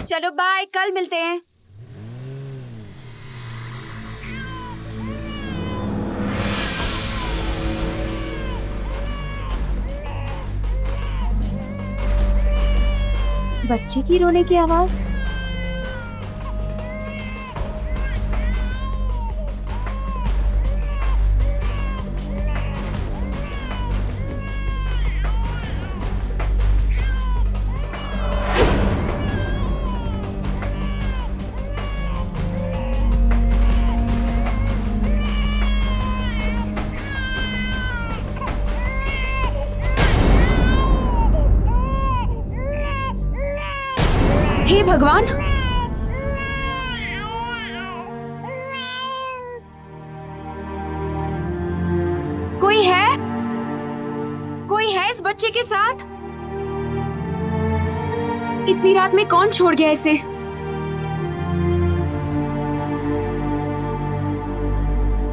चलो बाय, कल मिलते हैं। बच्चे की रोने की आवाज। हे भगवान, कोई है? कोई है इस बच्चे के साथ? इतनी रात में कौन छोड़ गया इसे?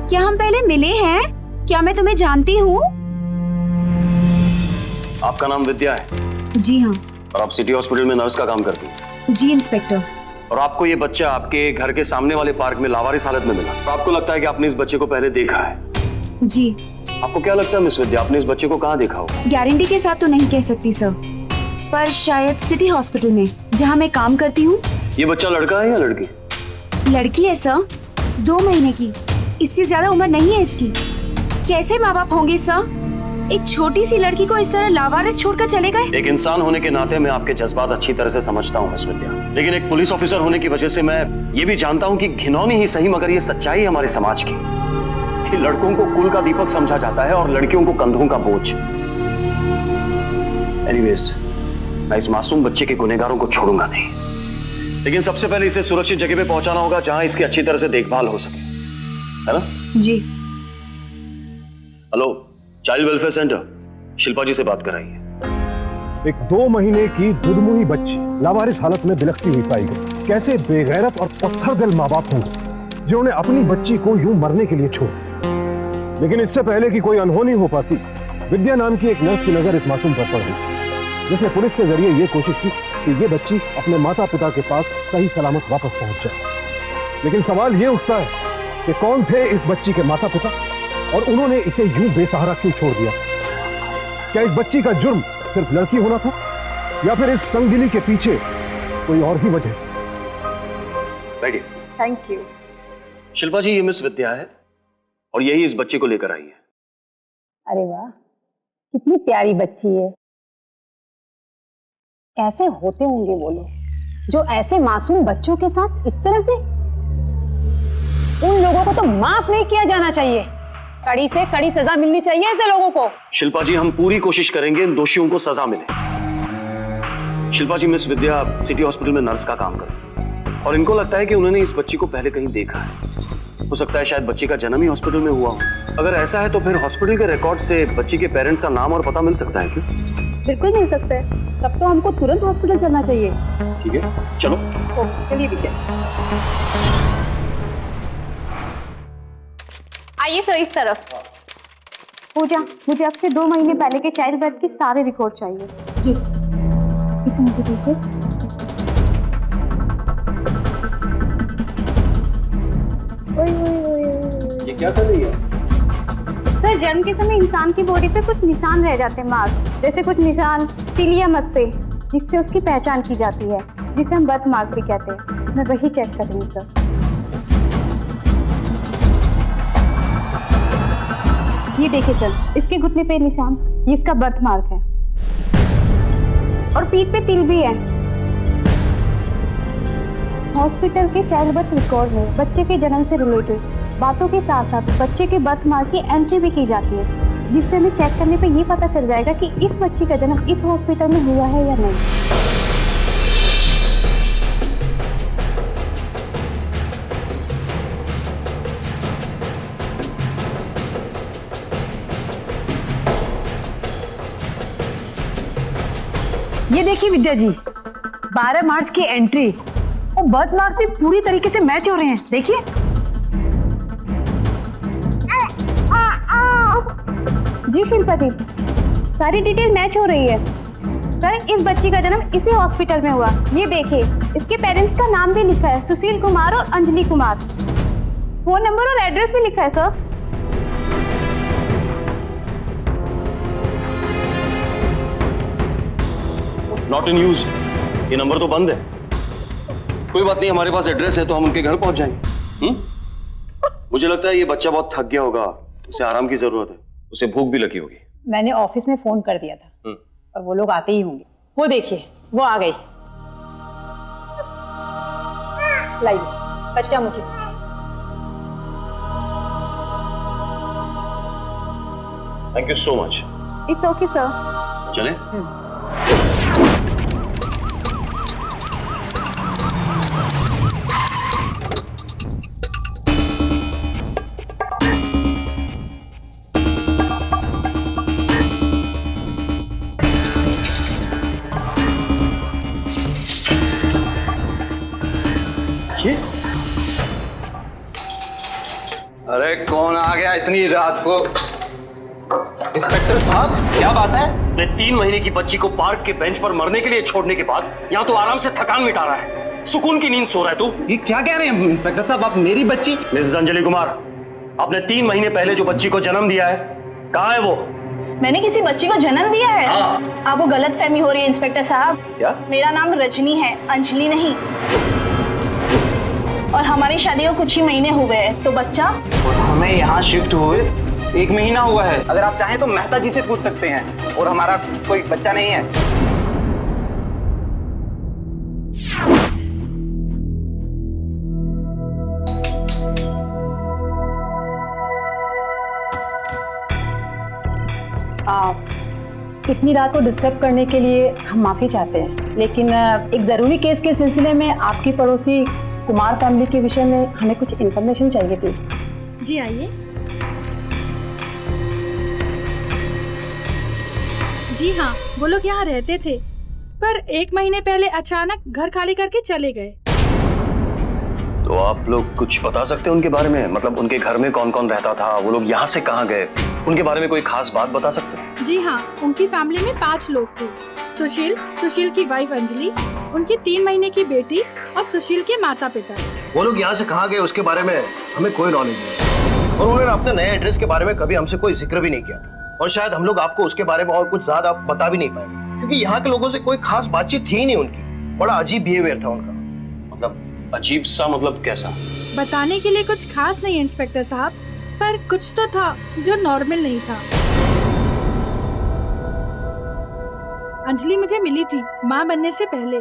क्या हम पहले मिले हैं? क्या मैं तुम्हें जानती हूँ? आपका नाम विद्या है? जी हाँ। और आप सिटी हॉस्पिटल में नर्स का काम करती हैं? जी इंस्पेक्टर। और आपको ये बच्चा आपके घर के सामने वाले पार्क में लावारिस हालत में मिला, तो आपको लगता है कि आपने इस बच्चे को पहले देखा है? जी। आपको क्या लगता है मिस विद्या, आपने इस बच्चे को कहाँ देखा होगा? गारंटी के साथ तो नहीं कह सकती सर, पर शायद सिटी हॉस्पिटल में जहाँ मैं काम करती हूँ। ये बच्चा लड़का है या लड़की? लड़की है सर, 2 महीने की। इससे ज्यादा उम्र नहीं है इसकी। कैसे माँ बाप होंगे सर? एक छोटी सी लड़की को इस तरह लावारिस छोड़कर चले गए। एक इंसान होने के नाते मैं आपके जज्बात अच्छी तरह से समझता हूँ मिस विद्या, लेकिन एक पुलिस ऑफिसर होने की वजह से मैं ये भी जानता हूँ कि घिनौनी ही सही मगर ये सच्चाई है हमारे समाज की, कि लड़कों को कुल का दीपक समझा जाता है और लड़कियों को कंधों का बोझ। एनीवेज, मैं इस मासूम बच्चे के गुनहगारों को छोड़ूंगा नहीं, लेकिन सबसे पहले इसे सुरक्षित जगह पे पहुंचाना होगा जहां इसकी अच्छी तरह से देखभाल हो सके, है ना? जी। Hello, child welfare centre, Shilpa ji से बात कराइए। एक 2 महीने की दुधमुही बच्ची लावारिस हालत में बिलखती हुई पाई गई। कैसे बेगैरत और पत्थर दिल माँ बाप होंगे जिन्होंने अपनी बच्ची को यूं मरने के लिए छोड़ दिया। लेकिन इससे पहले कि कोई अनहोनी हो पाती, विद्या नाम की एक नर्स की नजर इस मासूम पर पड़ गई, जिसने पुलिस के जरिए ये कोशिश की कि ये बच्ची अपने माता पिता के पास सही सलामत वापस पहुंच जाए। लेकिन सवाल ये उठता है कि कौन थे इस बच्ची के माता पिता और उन्होंने इसे यूं बेसहारा क्यों छोड़ दिया? क्या इस बच्ची का जुर्म सिर्फ लड़की होना था या फिर इस संगदिली के पीछे कोई और ही वजह? बैठिए। Thank you. शिल्पा जी, ये मिस विद्या है और यही इस बच्चे को लेकर आई है। अरे वाह, कितनी प्यारी बच्ची है। कैसे होते होंगे वो लोग जो ऐसे मासूम बच्चों के साथ इस तरह से? उन लोगों को तो माफ नहीं किया जाना चाहिए। कड़ी से कड़ी सजा मिलनी चाहिए ऐसे लोगों को। शिल्पा जी, हम पूरी कोशिश करेंगे इन दोषियों को सजा मिले। शिल्पा जी, मिस विद्या सिटी हॉस्पिटल में नर्स का काम करती है और इनको लगता है कि उन्होंने इस बच्ची को पहले कहीं देखा है। हो सकता है शायद बच्ची का जन्म ही हॉस्पिटल में हुआ हो। अगर ऐसा है तो फिर हॉस्पिटल के रिकॉर्ड से बच्ची के पेरेंट्स का नाम और पता मिल सकता है क्या? बिल्कुल मिल सकता है। तब तो हमको तुरंत हॉस्पिटल चलना चाहिए। ठीक है, चलो। चलिए विद्या। आइए सर, इस तरफ। पूजा, मुझे आपसे 2 महीने पहले के चाइल्ड बर्थ के सारे रिकॉर्ड चाहिए। जी। इसे मुझे दीजिए। ये क्या कर रही है? सर, जन्म के समय इंसान की बॉडी पे कुछ निशान रह जाते हैं, मार्क जैसे कुछ निशान तिल या मत से, जिससे उसकी पहचान की जाती है, जिसे हम बर्थ मार्क भी कहते हैं। मैं वही चेक कर रही हूँ सर। ये देखिए सर, इसके घुटने पे निशान, ये इसका बर्थ मार्क है और पीठ पे तिल भी है। हॉस्पिटल के चाइल्ड बर्थ रिकॉर्ड में बच्चे के जन्म से रिलेटेड बातों के साथ साथ बच्चे के बर्थ मार्क की एंट्री भी की जाती है, जिससे हमें चेक करने पे ये पता चल जाएगा कि इस बच्ची का जन्म इस हॉस्पिटल में हुआ है या नहीं। ये देखिए विद्या जी, 12 मार्च की एंट्री और बर्थ मार्क्स भी पूरी तरीके से मैच हो रहे हैं। देखिए। जी शिल्पा जी, सारी डिटेल मैच हो रही है। सर इस बच्ची का जन्म इसी हॉस्पिटल में हुआ। ये देखिए, इसके पेरेंट्स का नाम भी लिखा है, सुशील कुमार और अंजलि कुमार। फोन नंबर और एड्रेस भी लिखा है सर। Not in use. ये नंबर तो बंद है। कोई बात नहीं, हमारे पास एड्रेस है तो हम उनके घर पहुंच जाएंगे। मुझे लगता है ये बच्चा बहुत थक गया होगा, उसे आराम की जरूरत है, उसे भूख भी लगी होगी। मैंने ऑफिस में फोन कर दिया था और वो लोग आते ही होंगे। वो देखिए, वो आ गई। लाइए, बच्चा मुझे दीजिए। Thank you so much. It's okay sir. चले? अरे कौन आ गया इतनी रात को? इंस्पेक्टर साहब, क्या बात है? अपने 3 महीने की बच्ची को पार्क के बेंच पर मरने के लिए छोड़ने के बाद यहाँ तो आराम से थकान मिटा रहा है, सुकून की नींद सो रहा है तू। ये क्या कह रहे हैं इंस्पेक्टर साहब? आप मेरी बच्ची? मिसेस अंजलि कुमार, आपने 3 महीने पहले जो बच्ची को जन्म दिया है, कहाँ है वो? मैंने किसी बच्ची को जन्म दिया है? हाँ। आपको गलत फहमी हो रही है इंस्पेक्टर साहब। क्या? मेरा नाम रजनी है, अंजलि नहीं। और हमारी शादी को कुछ ही महीने हुए हैं, तो बच्चा? और हमें यहाँ शिफ्ट हुए 1 महीना हुआ है। अगर आप चाहें तो मेहता जी से पूछ सकते हैं। और हमारा कोई बच्चा नहीं है। इतनी रात को डिस्टर्ब करने के लिए हम माफ़ी चाहते हैं, लेकिन एक ज़रूरी केस के सिलसिले में आपकी पड़ोसी कुमार फैमिली के विषय में हमें कुछ इन्फॉर्मेशन चाहिए थी। जी आइए। जी हाँ, वो लोग यहाँ रहते थे, पर 1 महीने पहले अचानक घर खाली करके चले गए। तो आप लोग कुछ बता सकते हैं उनके बारे में? मतलब उनके घर में कौन कौन रहता था, वो लोग यहाँ से कहाँ गए, उनके बारे में कोई खास बात बता सकते हैं? जी हाँ, उनकी फैमिली में 5 लोग थे। सुशील की वाइफ अंजलि, उनकी 3 महीने की बेटी और सुशील के माता पिता। वो लोग यहाँ से कहाँ गए उसके बारे में हमें कोई नॉलेज नहीं, और उन्होंने अपने नए एड्रेस के बारे में कभी हमसे कोई जिक्र भी नहीं किया था, और शायद हम लोग आपको उसके बारे में और कुछ ज्यादा बता भी नहीं पाए, क्योंकि यहाँ के लोगों से कोई खास बातचीत थी ही नहीं उनकी। बड़ा अजीब बिहेवियर था उनका। मतलब अजीब सा मतलब कैसा? बताने के लिए कुछ खास नहीं इंस्पेक्टर साहब, पर कुछ तो था जो नॉर्मल नहीं था। अंजलि मुझे मिली थी माँ बनने से पहले।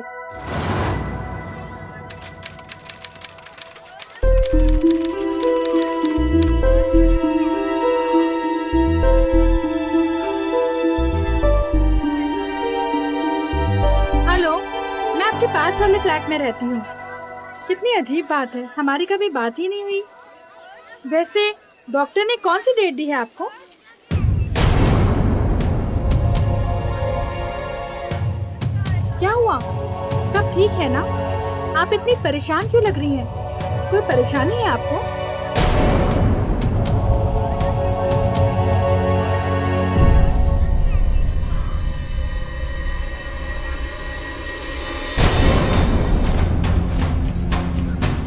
हेलो, मैं आपके पास वाले फ्लैट में रहती हूँ। कितनी अजीब बात है, हमारी कभी बात ही नहीं हुई। वैसे डॉक्टर ने कौन सी डेट दी है आपको? क्या हुआ? सब ठीक है ना? आप इतनी परेशान क्यों लग रही हैं? कोई परेशानी है आपको?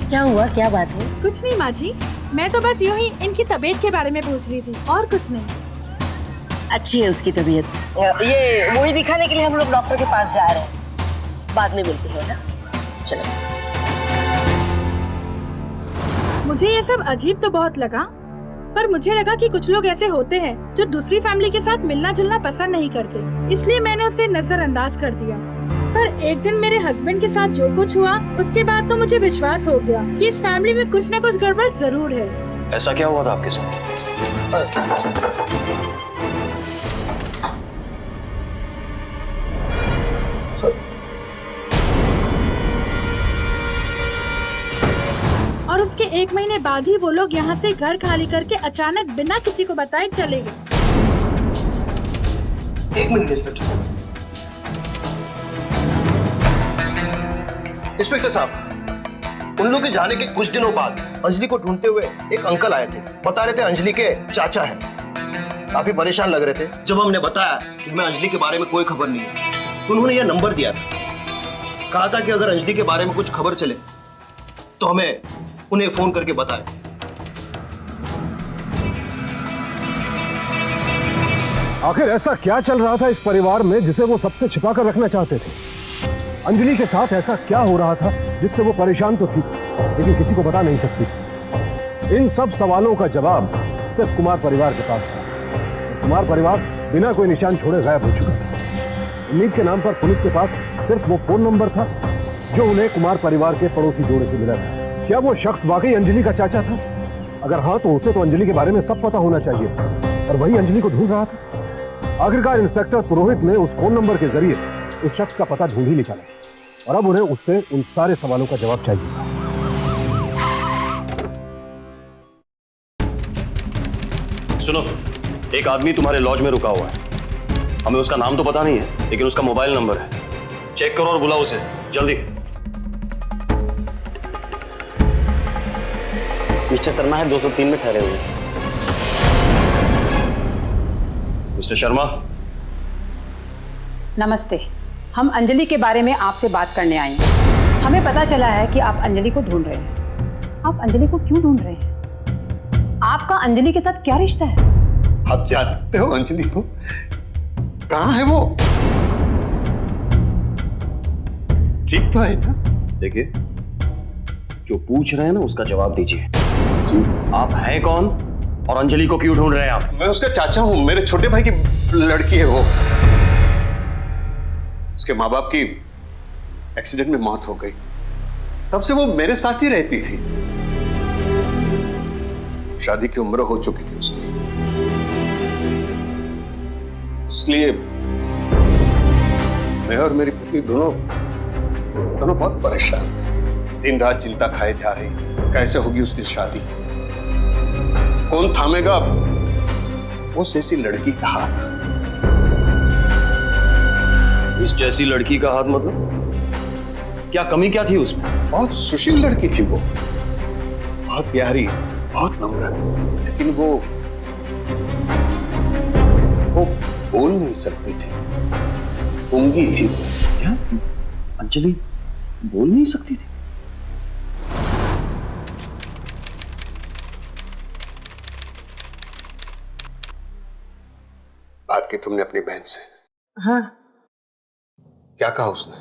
क्या हुआ, क्या बात है? कुछ नहीं माँ जी, मैं तो बस यूं ही इनकी तबीयत के बारे में पूछ रही थी, और कुछ नहीं। अच्छी है उसकी तबीयत। ये वही दिखाने के लिए हम लोग डॉक्टर के पास जा रहे हैं। बाद में मिलते हैं ना, चलो। मुझे ये सब अजीब तो बहुत लगा, पर मुझे लगा कि कुछ लोग ऐसे होते हैं जो दूसरी फैमिली के साथ मिलना जुलना पसंद नहीं करते, इसलिए मैंने उसे नजरअंदाज कर दिया। पर एक दिन मेरे हस्बैंड के साथ जो कुछ हुआ, उसके बाद तो मुझे विश्वास हो गया कि इस फैमिली में कुछ न कुछ गड़बड़ जरूर है। ऐसा क्या हुआ था आपके साथ? और उसके 1 महीने बाद ही वो लोग यहाँ से घर खाली करके अचानक बिना किसी को बताए चले गए। 1 मिनट इंस्पेक्टर साहब। इंस्पेक्टर साहब, उन लोग के जाने के कुछ दिनों बाद अंजलि को ढूंढते हुए एक अंकल आए थे। बता रहे थे अंजलि के चाचा हैं। काफी परेशान लग रहे थे। जब हमने बताया कि हमें अंजलि के बारे में कोई खबर नहीं है, तो उन्होंने यह नंबर दिया था, कहा था कि अगर अंजलि के बारे में कुछ खबर चले तो हमें उन्हें फोन करके बताएं। आखिर ऐसा क्या चल रहा था इस परिवार में जिसे वो सबसे छिपा कर रखना चाहते थे? अंजलि के साथ ऐसा क्या हो रहा था जिससे वो परेशान तो थी लेकिन किसी को बता नहीं सकती थी? इन सब सवालों का जवाब सिर्फ कुमार परिवार के पास था। कुमार परिवार बिना कोई निशान छोड़े गायब हो चुका था। उम्मीद के नाम पर पुलिस के पास सिर्फ वो फोन नंबर था जो उन्हें कुमार परिवार के पड़ोसी जोड़े से मिला था। क्या वो शख्स वाकई अंजलि का चाचा था? अगर हाँ तो उसे तो अंजलि के बारे में सब पता होना चाहिए और वही अंजलि को ढूंढ रहा था। आखिरकार इंस्पेक्टर पुरोहित ने उस फोन नंबर के जरिए उस शख्स का पता ढूंढ ही निकाला और अब उन्हें उससे उन सारे सवालों का जवाब चाहिए। सुनो, एक आदमी तुम्हारे लॉज में रुका हुआ है। हमें उसका नाम तो पता नहीं है लेकिन उसका मोबाइल नंबर है। चेक करो और बुलाओ उसे जल्दी। मिस्टर शर्मा है 203 में ठहरे हुए। मिस्टर शर्मा। नमस्ते, हम अंजलि के बारे में आपसे बात करने आए हैं। हमें पता चला है कि आप अंजलि को ढूंढ रहे हैं। आप अंजलि को क्यों ढूंढ रहे हैं? आपका अंजलि के साथ क्या रिश्ता है? आप जानते हो अंजलि को? कहाँ है वो? ठीक तो है ना? देखिए, जो पूछ रहे हैं ना उसका जवाब दीजिए। आप हैं कौन और अंजलि को क्यों ढूंढ रहे हैं आप? मैं उसका चाचा हूं, मेरे छोटे भाई की लड़की है वो। उसके माँ बाप की एक्सीडेंट में मौत हो गई, तब से वो मेरे साथ ही रहती थी। शादी की उम्र हो चुकी थी उसकी, इसलिए मैं और मेरी पत्नी दोनों बहुत परेशान थे। दिन रात चिंता खाए जा रही थी, कैसे होगी उसकी शादी, कौन थामेगा उस जैसी लड़की का हाथ। इस जैसी लड़की का हाथ मतलब? क्या कमी क्या थी उसमें? बहुत सुशील लड़की थी वो, बहुत प्यारी, बहुत नम्र, लेकिन वो बोल नहीं सकती थी, गूंगी थी वो। क्या? अंजलि बोल नहीं सकती थी? बात की तुमने अपनी बहन से? हाँ। क्या कहा उसने?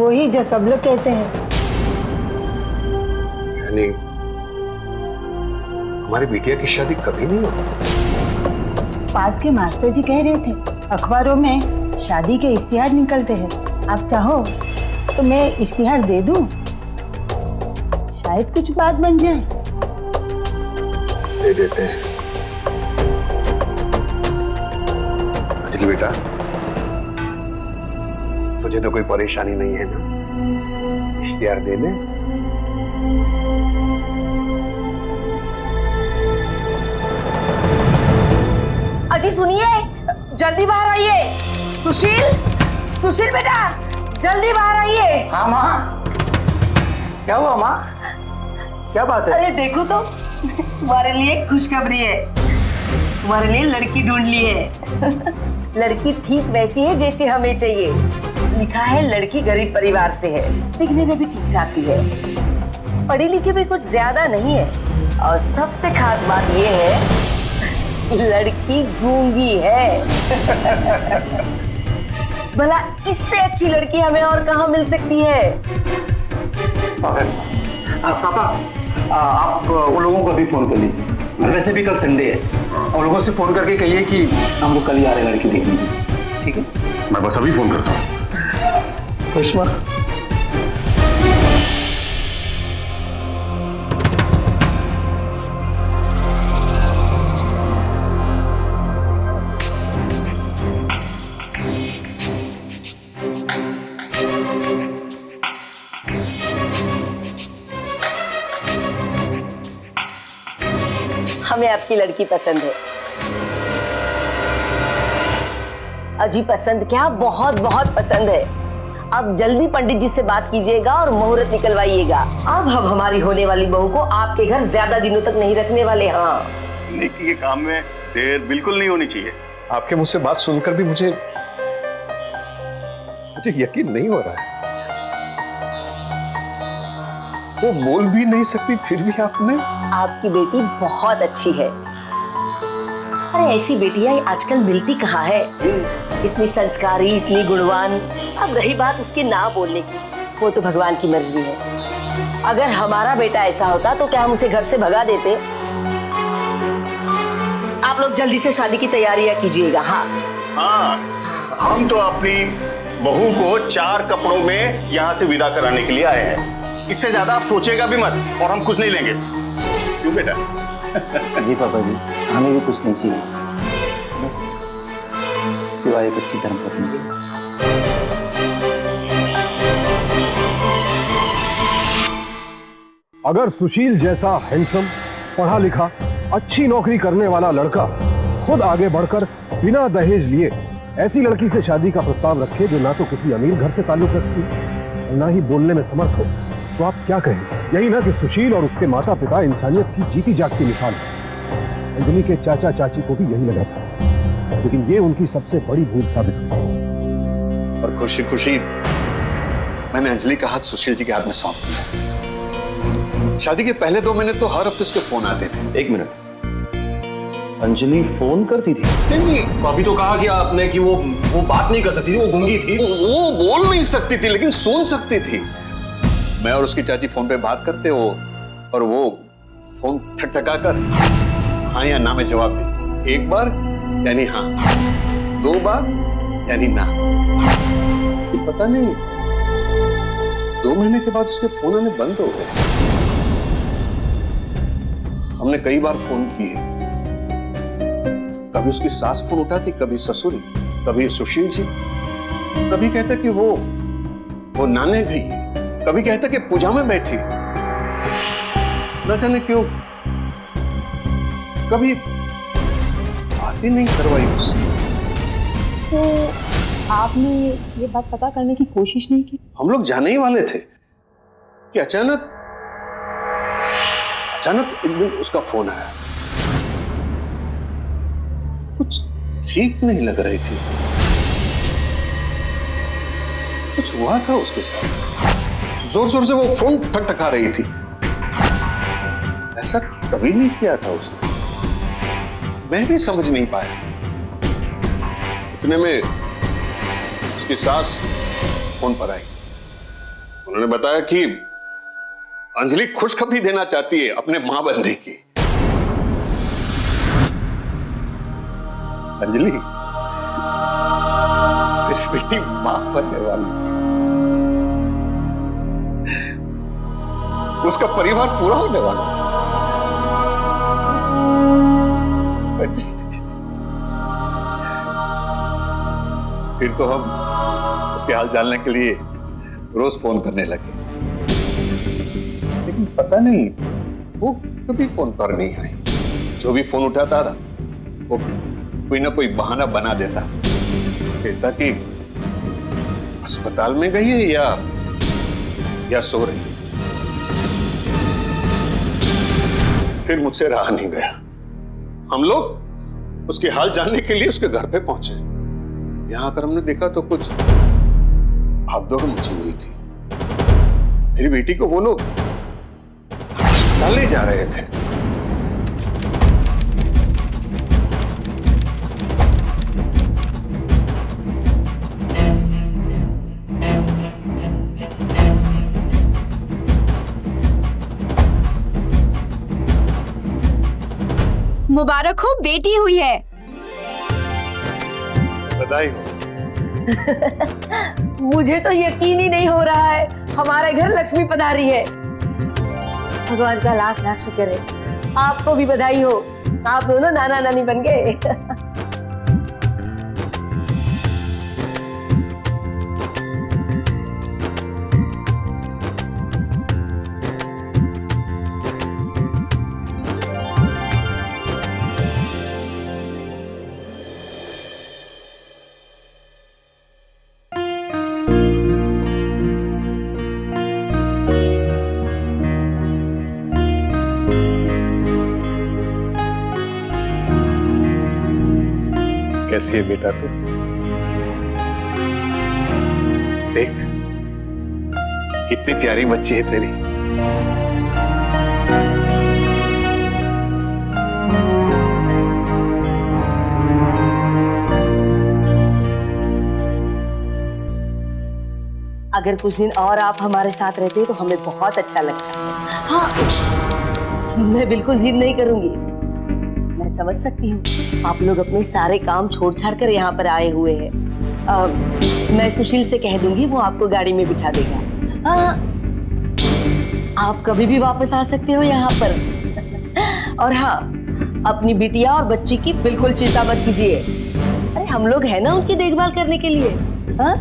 वही जो सब लोग कहते हैं। यानी हमारी बिटिया की शादी कभी नहीं होगी? पास के मास्टर जी कह रहे थे अखबारों में शादी के इश्तिहार निकलते हैं। आप चाहो तो मैं इश्तिहार दे दूं, शायद कुछ बात बन जाए। दे देते हैं। अंजलि बेटा, तुझे तो कोई परेशानी नहीं है ना? इश्तिहार दे दे। अजी सुनिए, जल्दी बाहर आइए। सुशील बेटा, जल्दी बाहर आइए। हाँ माँ, क्या हुआ माँ? क्या बात है? अरे देखो तो, तुम्हारे लिए खुशखबरी है। तुम्हारे लिए लड़की ढूंढ ली है। लड़की ठीक वैसी है जैसी हमें चाहिए। लिखा है लड़की गरीब परिवार से है, दिखने में भी ठीक ठाक ही है, पढ़ी लिखी भी कुछ ज्यादा नहीं है, और सबसे खास बात ये है लड़की गूंगी है। भला इससे अच्छी लड़की हमें और कहाँ मिल सकती है? पापा, आप उन लोगों को भी फोन कर लीजिए। वैसे भी कल संडे है, उन लोगों से फोन करके कहिए कि हम लोग कल ही आ रहे हैं लड़की देखने के लिए। ठीक है? मैं बस अभी फोन करता हूँ। खुशमा, हमें आपकी लड़की पसंद है। अजी पसंद क्या, बहुत बहुत पसंद है। अब जल्दी पंडित जी से बात कीजिएगा और मुहूर्त निकलवाइएगा। अब हम हमारी होने वाली बहू को आपके घर ज्यादा दिनों तक नहीं रखने वाले। हाँ, नेकी के काम में देर बिल्कुल नहीं होनी चाहिए। आपके मुझसे बात सुनकर भी मुझे मुझे यकीन नहीं हो रहा है। वो बोल भी नहीं सकती, फिर भी आपने। आपकी बेटी बहुत अच्छी है। अरे ऐसी बेटियां आजकल मिलती कहाँ है? इतनी संस्कारी, इतनी गुणवान। अब रही बात उसके ना बोलने की, वो तो भगवान की मर्जी है। अगर हमारा बेटा ऐसा होता तो क्या हम उसे घर से भगा देते? आप लोग जल्दी से शादी की तैयारियां कीजिएगा। हाँ हाँ, हम तो अपनी बहू को 4 कपड़ों में यहाँ से विदा कराने के लिए आए हैं। इससे ज्यादा आप सोचेगा भी मत, और हम कुछ नहीं लेंगे। क्यों बेटा? जी पापा जी, हमें भी कुछ नहीं चाहिए, बस सिवाय एक अच्छी धर्मपत्नी के। अगर सुशील जैसा हैंडसम, पढ़ा लिखा, अच्छी नौकरी करने वाला लड़का खुद आगे बढ़कर बिना दहेज लिए ऐसी लड़की से शादी का प्रस्ताव रखे जो ना तो किसी अमीर घर से ताल्लुक रखती और ना ही बोलने में समर्थ हो, तो आप क्या कहेंगे? यही ना कि सुशील और उसके माता पिता इंसानियत की जीती जागती मिसाल है। अंजलि के चाचा चाची को भी यही लगा था, लेकिन ये उनकी सबसे बड़ी भूल साबित हुई। और खुशी खुशी मैंने अंजलि का हाथ सुशील जी के हाथ में सौंप दिया। शादी के पहले 2 महीने तो हर हफ्ते उसके फोन आते थे। 1 मिनट, अंजलि फोन करती थी? नहीं, अभी तो कहा कि आपने कि वो बात नहीं कर सकती थी, वो गूंगी थी। वो बोल नहीं सकती थी लेकिन सुन सकती थी। मैं और उसकी चाची फोन पे बात करते हो और वो फोन ठकठका कर हाँ या ना में जवाब देती। 1 बार यानी हाँ, 2 बार यानी ना। पता नहीं 2 महीने के बाद उसके फोन आने बंद हो गए। हमने कई बार फोन किए, कभी उसकी सास फोन उठाती, कभी ससुरी, कभी सुशील जी। कभी कहता कि वो नाने गई, कभी कहता कि पूजा में बैठी। न जाने क्यों कभी बात ही नहीं करवाई उससे। तो आपने ये बात पता करने की कोशिश नहीं की? हम लोग जाने ही वाले थे कि अचानक एक दिन उसका फोन आया। कुछ ठीक नहीं लग रही थी, कुछ हुआ था उसके साथ। जोर जोर से वो फोन ठकठका रही थी। ऐसा कभी नहीं किया था उसने। मैं भी समझ नहीं पाया। इतने में उसकी सास फोन पर आई। उन्होंने बताया कि अंजलि खुशखबरी देना चाहती है अपने मां बनने की। अंजलि तेरी बेटी मां बनने वाली, उसका परिवार पूरा होने वाला। फिर तो हम उसके हाल जानने के लिए रोज फोन करने लगे, लेकिन पता नहीं वो कभी फोन पर नहीं आई। जो भी फोन उठाता था वो कोई ना कोई बहाना बना देता, कहता कि अस्पताल में गई है या सो रही है। फिर मुझसे रहा नहीं गया। हम लोग उसके हाल जानने के लिए उसके घर पे पहुंचे। यहां आकर हमने देखा तो कुछ भागदौड़ मची हुई थी। मेरी बेटी को वो लोग अस्पताल ले जा रहे थे। मुबारक हो, बेटी हुई है। बधाई हो। मुझे तो यकीन ही नहीं हो रहा है, हमारे घर लक्ष्मी पधारी है। भगवान का लाख लाख शुक्र है। आपको भी बधाई हो, आप दोनों नाना नानी बन गए। कैसी है बेटा तू? देख कितनी प्यारी बच्ची है तेरी। अगर कुछ दिन और आप हमारे साथ रहते तो हमें बहुत अच्छा लगता। हाँ, मैं बिल्कुल जिद नहीं करूंगी। मैं समझ सकती हूँ आप लोग अपने सारे काम छोड़ छाड़ कर यहाँ पर आए हुए हैं। मैं सुशील से कह दूंगी, वो आपको गाड़ी में बिठा देगा। आप कभी भी वापस आ सकते हो यहाँ पर। और हाँ, अपनी बिटिया और बच्ची की बिल्कुल चिंता मत कीजिए। अरे हम लोग हैं ना उनकी देखभाल करने के लिए। हाँ?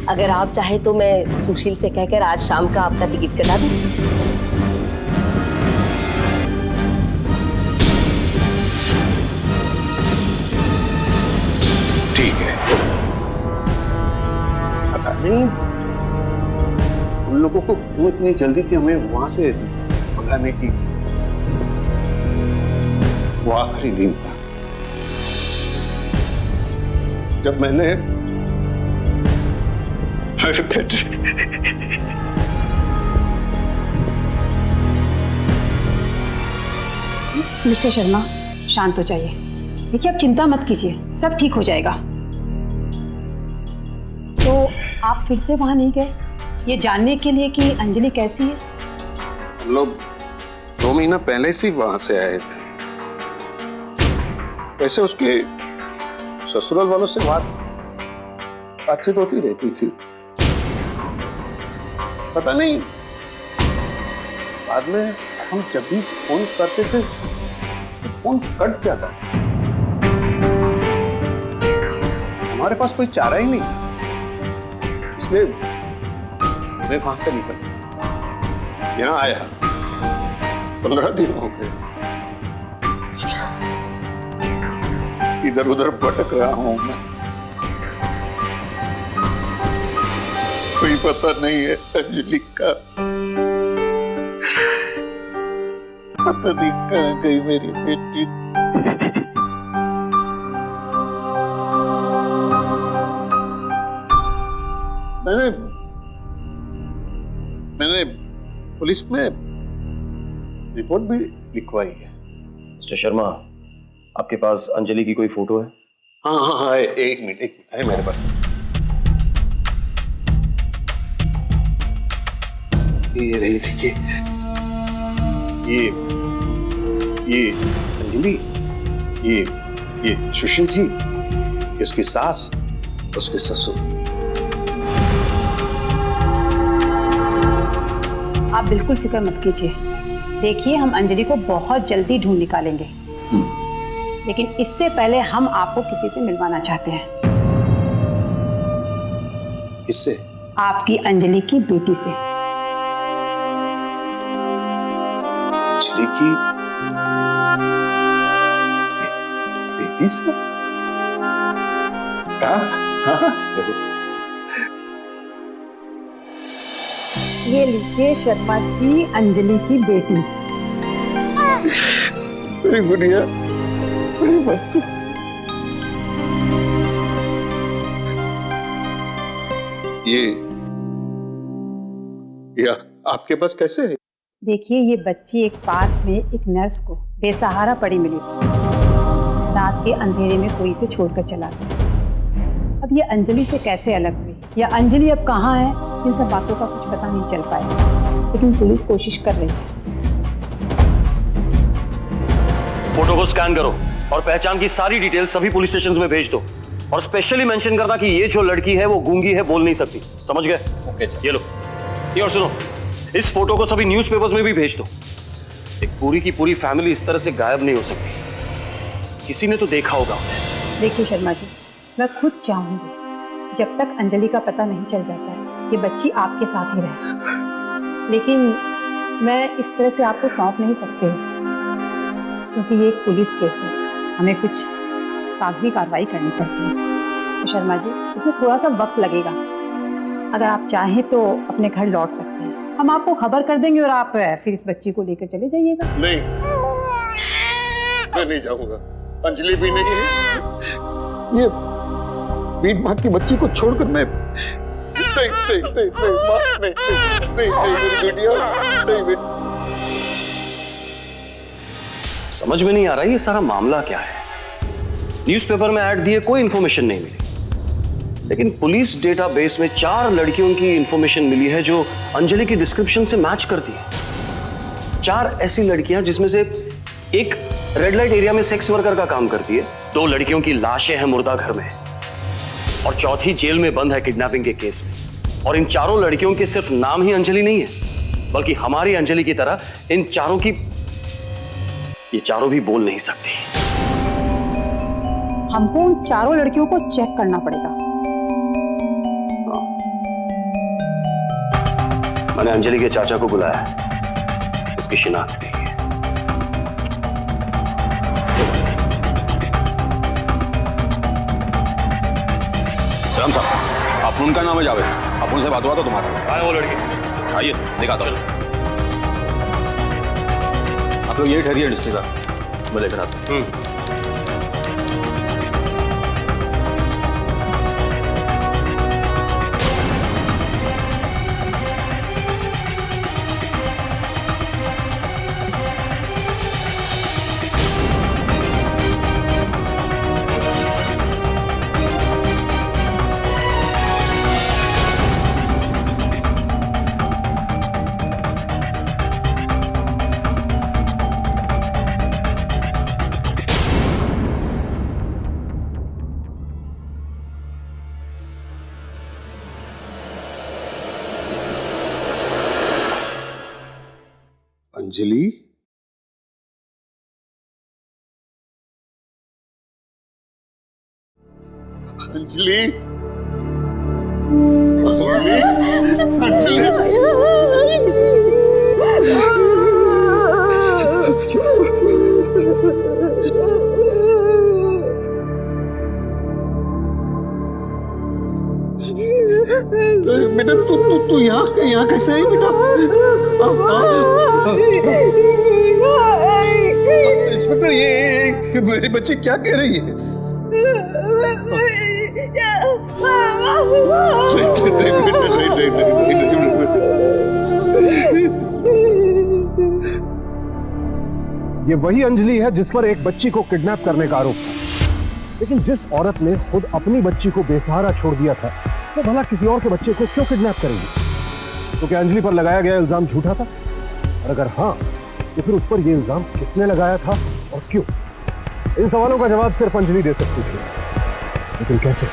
अगर आप चाहे तो मैं सुशील से कहकर आज शाम का आपका टिकट कटा दूं। ठीक है। पता नहीं उन लोगों को क्यों इतनी जल्दी थी हमें वहां से भगाने की। वो आखिरी दिन था जब मैंने मिस्टर शर्मा, शांत हो जाइए। देखिए, आप चिंता मत कीजिए, सब ठीक हो जाएगा। तो आप फिर से वहां नहीं गए ये जानने के लिए कि अंजलि कैसी है? हम लोग 2 महीना पहले से वहां से आए थे। वैसे उसके ससुराल वालों से बातचीत होती रहती थी। पता नहीं बाद में हम जब भी फोन करते थे तो फोन कट जाता था। हमारे पास कोई चारा ही नहीं, इसलिए मैं वहां से निकल यहाँ आया। 15 दिन हो गए, इधर उधर भटक रहा हूं मैं। कोई पता नहीं है अंजलि का। पता नहीं कहाँ गई मेरी बेटी। मैंने पुलिस में रिपोर्ट भी लिखवाई है। मिस्टर शर्मा, आपके पास अंजलि की कोई फोटो है? हाँ, एक मिनट है मेरे पास। ये रही, देखिए, ये अंजलि, ये सुशील जी, ये उसकी सास, उसके ससुर। आप बिल्कुल फिक्र मत कीजिए। देखिए, हम अंजलि को बहुत जल्दी ढूंढ निकालेंगे, लेकिन इससे पहले हम आपको किसी से मिलवाना चाहते हैं। किससे? आपकी अंजलि की बेटी से। अंजलि की बेटी से? हाँ, ये लीजिए शर्मा जी, अंजलि की बेटी। मेरी गुड़िया, मेरी बच्ची। ये आपके पास कैसे है? देखिए, ये बच्ची एक पार्क में एक नर्स को बेसहारा पड़ी मिली थी। रात के अंधेरे में कोई इसे छोड़कर चला गया। अब ये अंजलि से कैसे अलग हुई या अंजलि अब कहाँ है, इन सब बातों का कुछ पता नहीं चल पाया, लेकिन पुलिस कोशिश कर रही है। फोटो को स्कैन करो और पहचान की सारी डिटेल सभी पुलिस स्टेशन में भेज दो, और स्पेशली मेंशन करना कि ये जो लड़की है वो गूंगी है, बोल नहीं सकती। समझ गए? ओके, ये लो। ये और सुनो, इस फोटो को सभी न्यूज़पेपर्स में भी भेज दो। एक पूरी की पूरी फैमिली इस तरह से गायब नहीं हो सकती। किसी ने तो देखा होगा। देखिए शर्मा जी, मैं खुद चाहूंगी जब तक अंजलि का पता नहीं चल जाता है ये बच्ची आपके साथ ही रहे, लेकिन मैं इस तरह से आपको सौंप नहीं सकती हूँ, क्योंकि ये एक पुलिस केस है, हमें कुछ कागजी कार्रवाई करनी पड़ती है। तो शर्मा जी, इसमें थोड़ा सा वक्त लगेगा। अगर आप चाहें तो अपने घर लौट सकते हैं, हम आपको खबर कर देंगे और आप फिर इस बच्ची को लेकर चले जाइएगा। नहीं, मैं नहीं जाऊंगा। अंजलि भी नहीं है। ये बीट भाग की बच्ची को छोड़कर मैं समझ में नहीं आ रहा ये सारा मामला क्या है। न्यूज़पेपर में ऐड दिए कोई इंफॉर्मेशन नहीं मिली, लेकिन पुलिस डेटाबेस में 4 लड़कियों की इंफॉर्मेशन मिली है जो अंजलि की डिस्क्रिप्शन से मैच करती है। 4 ऐसी लड़कियां जिसमें से एक रेड लाइट एरिया में सेक्स वर्कर का काम करती है, 2 लड़कियों की लाशें हैं मुर्दा घर में, और चौथी जेल में बंद है किडनैपिंग के केस में। और इन 4 लड़कियों के सिर्फ नाम ही अंजलि नहीं है, बल्कि हमारी अंजलि की तरह इन चारों की, ये चारों भी बोल नहीं सकती। हमको उन चारों लड़कियों को चेक करना पड़ेगा। मैंने अंजलि के चाचा को बुलाया है उसकी शिनाख्त के लिए। सलाम साहब, आप उनका नाम है जावेद, आप उनसे बात हुआ था तुम्हारा? आए वो लड़की, आइए दिखाता हूँ। आप लोग यही ठहरिए डिस्ट्रिक्ट का, मैं लेकर आता हूँ। अंजलि, अंजलि, अंजलि, बेटा तू यहाँ कैसे आई बेटा? इंस्पेक्टर, ये मेरी बच्ची क्या कह रही है? ये वही अंजलि है जिस पर एक बच्ची को किडनैप करने का आरोप था, लेकिन जिस औरत ने खुद अपनी बच्ची को बेसहारा छोड़ दिया था, वो भला किसी और के बच्चे को क्यों किडनैप करेगी? तो क्या अंजलि पर लगाया गया इल्जाम झूठा था? और अगर हाँ, तो फिर उस पर यह इल्जाम किसने लगाया था और क्यों? इन सवालों का जवाब सिर्फ अंजलि दे सकती थी, लेकिन कैसे?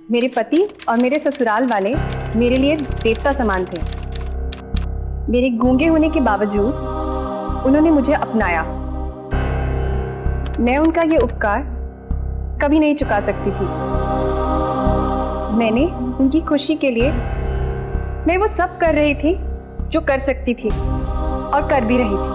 मेरे पति और मेरे ससुराल वाले मेरे लिए देवता समान थे। मेरे गूंगे होने के बावजूद उन्होंने मुझे अपनाया। मैं उनका ये उपकार कभी नहीं चुका सकती थी। मैंने उनकी खुशी के लिए मैं वो सब कर रही थी जो कर सकती थी और कर भी रही थी।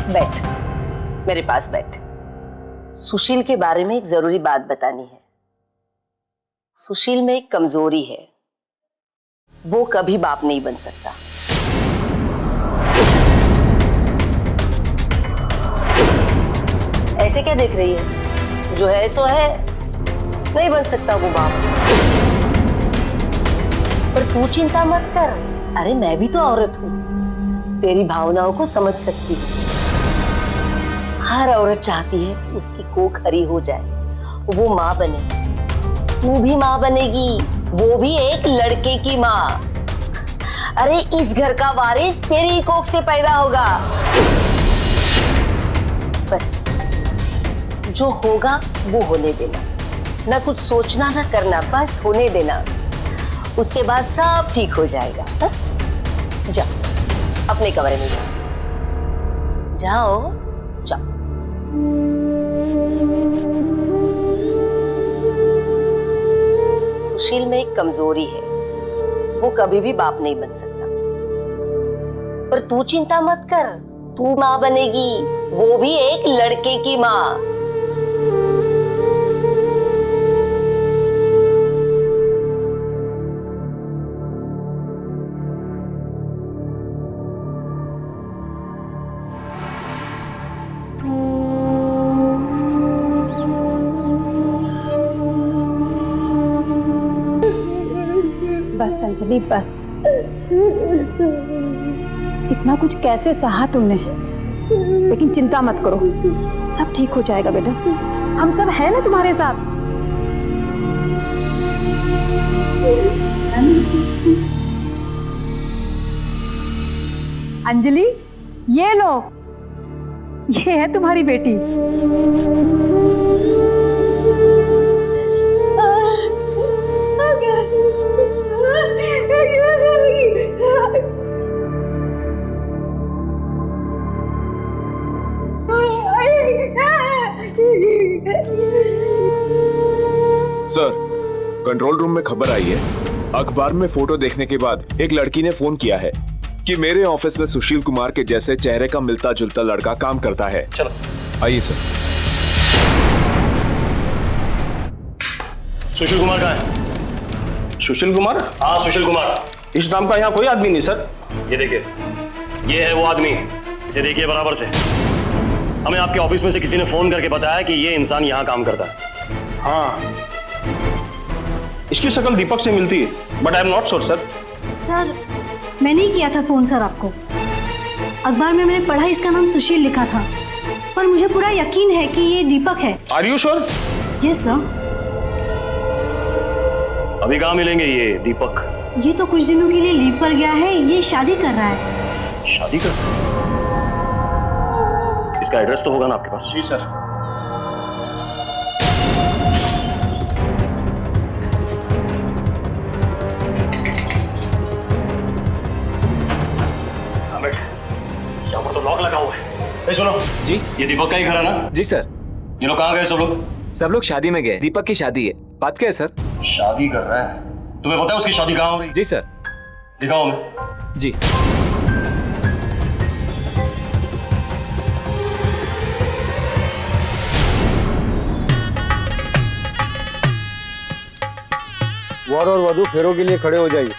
बैठ, मेरे पास बैठ। सुशील के बारे में एक जरूरी बात बतानी है। सुशील में एक कमजोरी है, वो कभी बाप नहीं बन सकता। ऐसे क्या देख रही है? जो है सो है, नहीं बन सकता वो बाप। पर तू चिंता मत कर, अरे मैं भी तो औरत हूं, तेरी भावनाओं को समझ सकती हूँ। हर औरत चाहती है उसकी कोख हरी हो जाए, वो माँ बने। तू भी माँ बनेगी, वो भी एक लड़के की माँ। अरे इस घर का वारिस तेरी ही कोख से पैदा होगा। बस जो होगा वो होने देना, ना कुछ सोचना ना करना, बस होने देना। उसके बाद सब ठीक हो जाएगा। हा? जाओ अपने कमरे में जाओ, जाओ। सुशील में एक कमजोरी है, वो कभी भी बाप नहीं बन सकता। पर तू चिंता मत कर, तू माँ बनेगी, वो भी एक लड़के की माँ। बस अंजलि बस। इतना कुछ कैसे सहा तुमने, लेकिन चिंता मत करो, सब ठीक हो जाएगा बेटा। हम सब हैं ना तुम्हारे साथ। अंजलि ये लो, ये है तुम्हारी बेटी। सर, कंट्रोल रूम में खबर आई है, अखबार में फोटो देखने के बाद एक लड़की ने फोन किया है कि मेरे ऑफिस में सुशील कुमार के जैसे चेहरे का मिलता जुलता लड़का काम करता है। चलो आइए सर। सुशील कुमार कहाँ है? सुशील कुमार? हाँ सुशील कुमार। इस नाम का यहाँ कोई आदमी नहीं सर। ये देखिए, ये है वो आदमी, इसे देखिए बराबर से। हमें आपके ऑफिस में से किसी ने फोन करके बताया कि ये इंसान यहाँ काम करता है। हाँ, इसकी शक्ल दीपक से मिलती है, but I am not sure sir. Sir मैंने ही किया था फोन सर आपको। अखबार में मैंने पढ़ा, इसका नाम सुशील लिखा था, पर मुझे पूरा यकीन है कि ये दीपक है। Are you sure? Yes sir. अभी कहाँ मिलेंगे ये दीपक? ये तो कुछ दिनों के लिए लीव पर गया है, ये शादी कर रहा है। शादी कर? इसका एड्रेस तो होगा ना आपके पास? जी सर। यहाँ पर तो लॉक लगा हुआ है। सुनो जी। ये दीपक का ही घर है ना? जी सर। ये लोग कहाँ गए सब लोग? सब लोग शादी में गए, दीपक की शादी है। बात क्या है सर? शादी कर रहा है? तुम्हें पता है उसकी शादी कहाँ हो रही है? जी सर। दिखाओ हमें। जी। वर और वधू फेरों के लिए खड़े हो जाइए।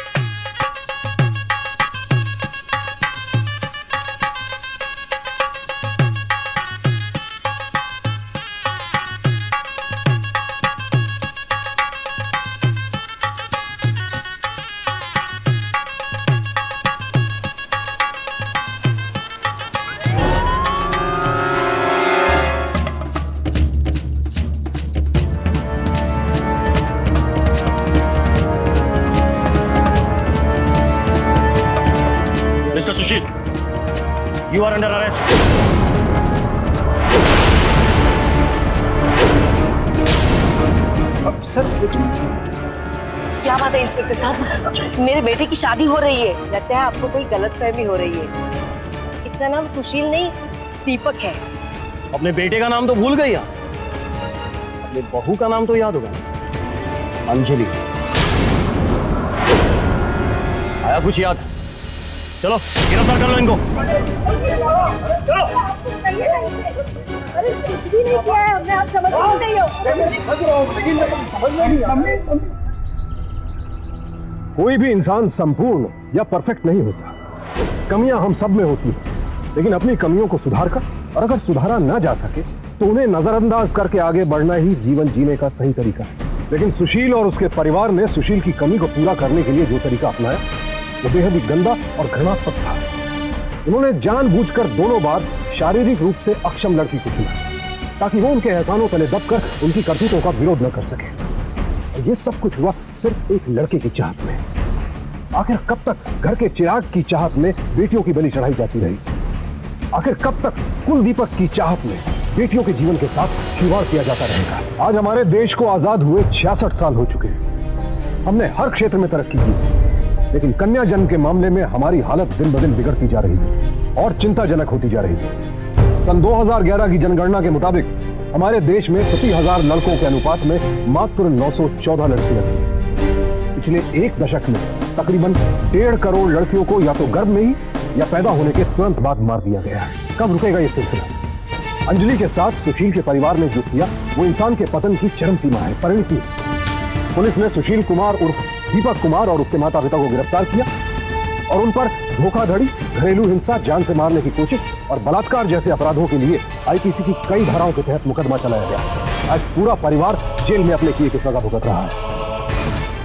Mr. Sushil, you are under arrest. Sir क्या बात है इंस्पेक्टर साहब? मेरे बेटे की शादी हो रही है। लगता है आपको कोई गलतफहमी हो रही है। इसका नाम सुशील नहीं दीपक है। अपने बेटे का नाम तो भूल गई आप, अपने बहू का नाम तो याद होगा, अंजलि। आया कुछ याद? चलो गिरफ्तार कर लो इनको। कोई भी इंसान संपूर्ण या परफेक्ट नहीं होता, कमियां हम सब में होती हैं, लेकिन अपनी कमियों को सुधार कर, और अगर सुधारा ना जा सके तो उन्हें नजरअंदाज करके आगे बढ़ना ही जीवन जीने का सही तरीका है। लेकिन सुशील और उसके परिवार ने सुशील की कमी को पूरा करने के लिए जो तरीका अपनाया वो बेहद ही गंदा और घृणास्पद था। उन्होंने जानबूझकर दोनों बार शारीरिक रूप से अक्षम लड़की को चुना ताकि वो उनके एहसानों तले दबकर उनकी करतूतों का विरोध न कर सके। ये सब कुछ हुआ सिर्फ एक लड़के की चाहत में। आखिर कब तक घर के चिराग की चाहत में बेटियों की बलि चढ़ाई जाती रही? आखिर कब तक कुल दीपक की चाहत में बेटियों के जीवन के साथ खिलवाड़ किया जाता रहेगा? आज हमारे देश को आजाद हुए 66 साल हो चुके हैं। हमने हर क्षेत्र में तरक्की की, लेकिन कन्या जन्म के मामले में हमारी हालत दिन ब दिन बिगड़ती जा रही है और चिंताजनक होती जा रही है। सन 2011 की जनगणना के मुताबिक हमारे देश में प्रति 1000 लड़कों के अनुपात में मात्र 914 लड़कियां थी। पिछले एक दशक में तकरीबन 1.5 करोड़ लड़कियों को या तो गर्भ में ही या पैदा होने के तुरंत बाद मार दिया गया है। कब रुकेगा ये सिलसिला? अंजलि के साथ सुशील के परिवार ने जो किया वो इंसान के पतन की चरम सीमा है, परिणति। पुलिस ने सुशील कुमार उर्फ दीपक कुमार और उसके माता पिता को गिरफ्तार किया और उन पर धोखाधड़ी, घरेलू हिंसा, जान से मारने की कोशिश और बलात्कार जैसे अपराधों के लिए आईपीसी की कई धाराओं के तहत मुकदमा चलाया गया। आज पूरा परिवार जेल में अपने किए की सजा भुगत रहा है।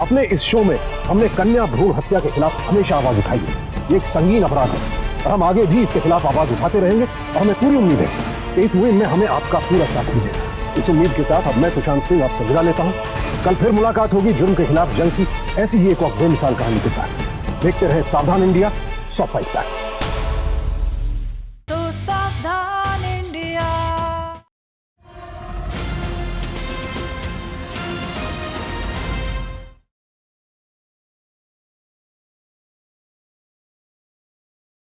अपने इस शो में हमने कन्या भ्रूण हत्या के खिलाफ हमेशा आवाज उठाई है। ये एक संगीन अपराध है और हम आगे भी इसके खिलाफ आवाज उठाते रहेंगे और हमें पूरी उम्मीद है कि इस मुहिम में हमें आपका पूरा साथ मिलेगा। इस उम्मीद के साथ अब मैं सुशांत सिंह आपसे विदा लेता हूँ। कल फिर मुलाकात होगी जुर्म के खिलाफ जंग की ऐसी ही एक और बेमिसाल कहानी के साथ। देखते रहे सावधान इंडिया, सॉफ्ट फाइट फैक्ट्स।